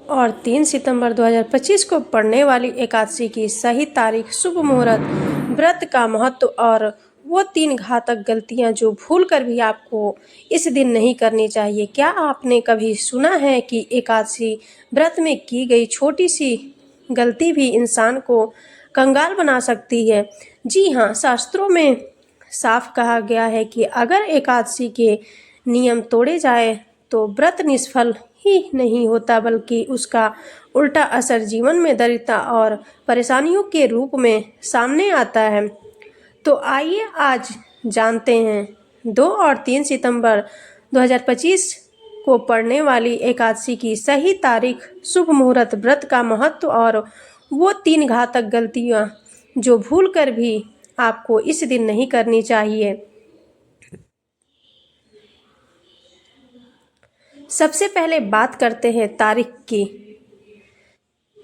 और 3 सितंबर 2025 को पड़ने वाली एकादशी की सही तारीख, शुभ मुहूर्त, व्रत का महत्व और वो 3 घातक गलतियां जो भूलकर भी आपको इस दिन नहीं करनी चाहिए। क्या आपने कभी सुना है कि एकादशी व्रत में की गई छोटी सी गलती भी इंसान को कंगाल बना सकती है? जी हाँ, शास्त्रों में साफ कहा गया है कि अगर एकादशी के नियम तोड़े जाए तो व्रत निष्फल ही नहीं होता, बल्कि उसका उल्टा असर जीवन में दरिद्रता और परेशानियों के रूप में सामने आता है। तो आइए आज जानते हैं 2 और 3 सितंबर 2025 को पड़ने वाली एकादशी की सही तारीख, शुभ मुहूर्त, व्रत का महत्व और वो 3 घातक गलतियां जो भूलकर भी आपको इस दिन नहीं करनी चाहिए। सबसे पहले बात करते हैं तारीख की।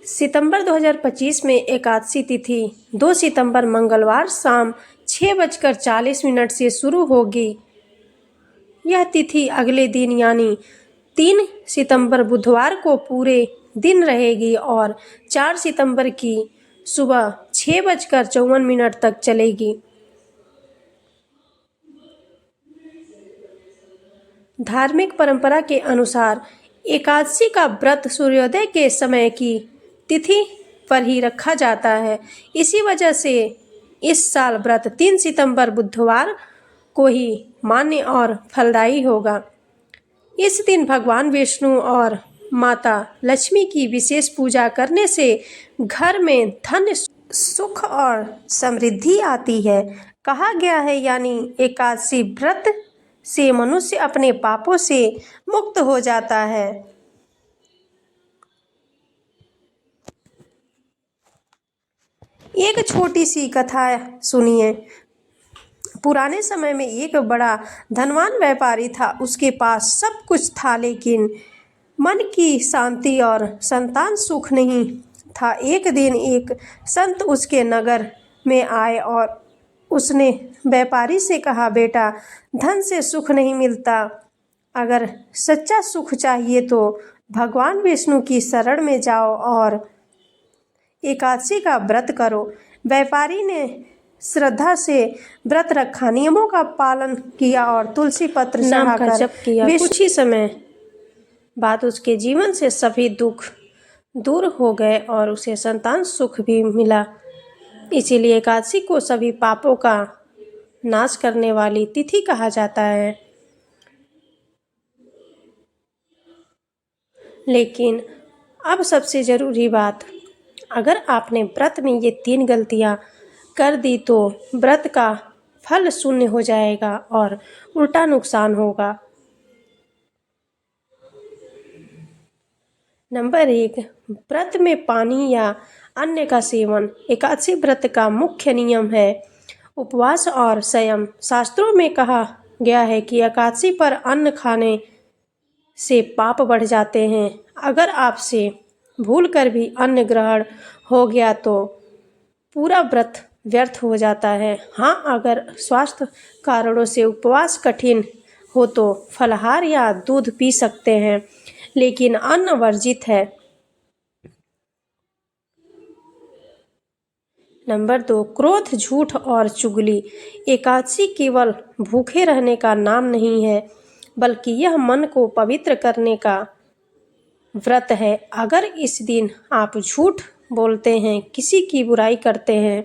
सितंबर 2025 में एकादशी तिथि 2 सितंबर मंगलवार शाम 6:40 से शुरू होगी। यह तिथि अगले दिन यानी 3 सितंबर बुधवार को पूरे दिन रहेगी और 4 सितंबर की सुबह 6:54 तक चलेगी। धार्मिक परंपरा के अनुसार एकादशी का व्रत सूर्योदय के समय की तिथि पर ही रखा जाता है। इसी वजह से इस साल व्रत 3 सितंबर बुधवार को ही मान्य और फलदायी होगा। इस दिन भगवान विष्णु और माता लक्ष्मी की विशेष पूजा करने से घर में धन, सुख और समृद्धि आती है। कहा गया है यानी एकादशी व्रत से मनुष्य अपने पापों से मुक्त हो जाता है। एक छोटी सी कथा सुनिए। पुराने समय में एक बड़ा धनवान व्यापारी था। उसके पास सब कुछ था, लेकिन मन की शांति और संतान सुख नहीं था। एक दिन एक संत उसके नगर में आए और उसने व्यापारी से कहा, बेटा, धन से सुख नहीं मिलता। अगर सच्चा सुख चाहिए तो भगवान विष्णु की शरण में जाओ और एकादशी का व्रत करो। व्यापारी ने श्रद्धा से व्रत रखा, नियमों का पालन किया और तुलसी पत्र नाम का जप किया। कुछ ही समय बाद उसके जीवन से सभी दुख दूर हो गए और उसे संतान सुख भी मिला। इसीलिए एकादशी को सभी पापों का नाश करने वाली तिथि कहा जाता है। लेकिन अब सबसे ज़रूरी बात, अगर आपने व्रत में ये 3 गलतियां कर दी तो व्रत का फल शून्य हो जाएगा और उल्टा नुकसान होगा। नंबर 1, व्रत में पानी या अन्न का सेवन। एकादशी व्रत का मुख्य नियम है उपवास और संयम। शास्त्रों में कहा गया है कि एकादशी पर अन्न खाने से पाप बढ़ जाते हैं। अगर आपसे भूलकर भी अन्न ग्रहण हो गया तो पूरा व्रत व्यर्थ हो जाता है। हाँ, अगर स्वास्थ्य कारणों से उपवास कठिन हो तो फलाहार या दूध पी सकते हैं, लेकिन अन्न वर्जित है। नंबर 2, क्रोध, झूठ और चुगली। एकादशी केवल भूखे रहने का नाम नहीं है, बल्कि यह मन को पवित्र करने का व्रत है। अगर इस दिन आप झूठ बोलते हैं, किसी की बुराई करते हैं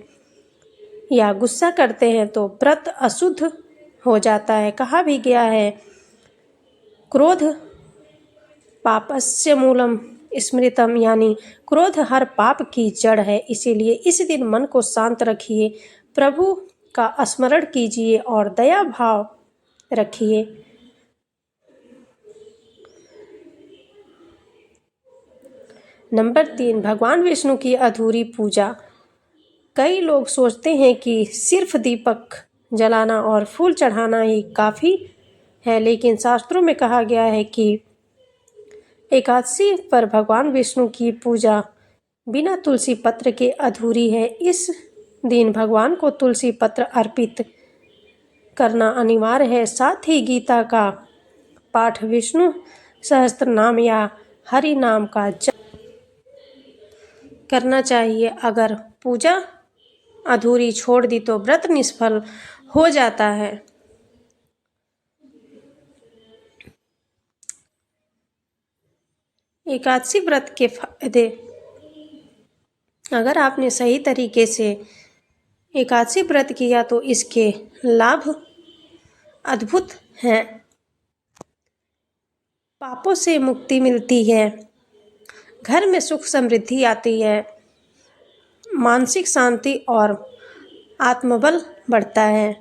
या गुस्सा करते हैं तो व्रत अशुद्ध हो जाता है। कहा भी गया है, क्रोध पापस्य मूलम स्मृतम, यानी क्रोध हर पाप की जड़ है। इसीलिए इस दिन मन को शांत रखिए, प्रभु का स्मरण कीजिए और दया भाव रखिए। नंबर 3, भगवान विष्णु की अधूरी पूजा। कई लोग सोचते हैं कि सिर्फ दीपक जलाना और फूल चढ़ाना ही काफ़ी है, लेकिन शास्त्रों में कहा गया है कि एकादशी पर भगवान विष्णु की पूजा बिना तुलसी पत्र के अधूरी है। इस दिन भगवान को तुलसी पत्र अर्पित करना अनिवार्य है। साथ ही गीता का पाठ, विष्णु सहस्त्र नाम या हरि नाम का जप करना चाहिए। अगर पूजा अधूरी छोड़ दी तो व्रत निष्फल हो जाता है। एकादशी व्रत के फायदे। अगर आपने सही तरीके से एकादशी व्रत किया तो इसके लाभ अद्भुत हैं। पापों से मुक्ति मिलती है, घर में सुख समृद्धि आती है, मानसिक शांति और आत्मबल बढ़ता है,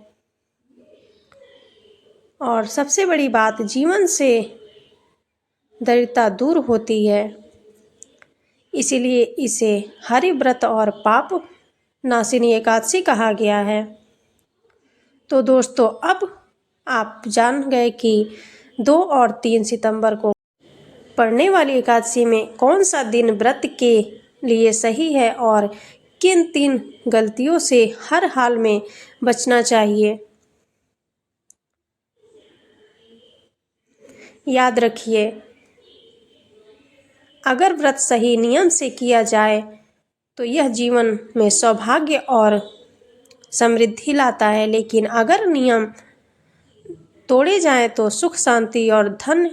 और सबसे बड़ी बात, जीवन से दरिद्रता दूर होती है। इसीलिए इसे हरिव्रत और पाप नाशिनी एकादशी कहा गया है। तो दोस्तों, अब आप जान गए कि 2 और 3 सितंबर को पड़ने वाली एकादशी में कौन सा दिन व्रत के लिए सही है और किन 3 गलतियों से हर हाल में बचना चाहिए। याद रखिए, अगर व्रत सही नियम से किया जाए तो यह जीवन में सौभाग्य और समृद्धि लाता है, लेकिन अगर नियम तोड़े जाएं तो सुख शांति और धन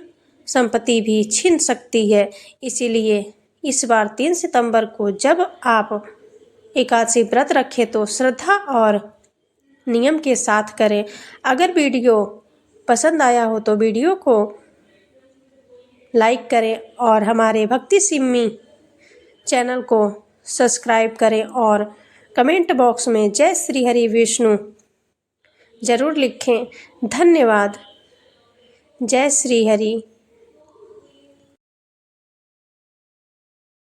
संपत्ति भी छीन सकती है। इसीलिए इस बार 3 सितंबर को जब आप एकादशी व्रत रखें तो श्रद्धा और नियम के साथ करें। अगर वीडियो पसंद आया हो तो वीडियो को लाइक करें और हमारे भक्ति सिम्मी चैनल को सब्सक्राइब करें और कमेंट बॉक्स में जय श्री हरि विष्णु ज़रूर लिखें। धन्यवाद। जय श्री हरि।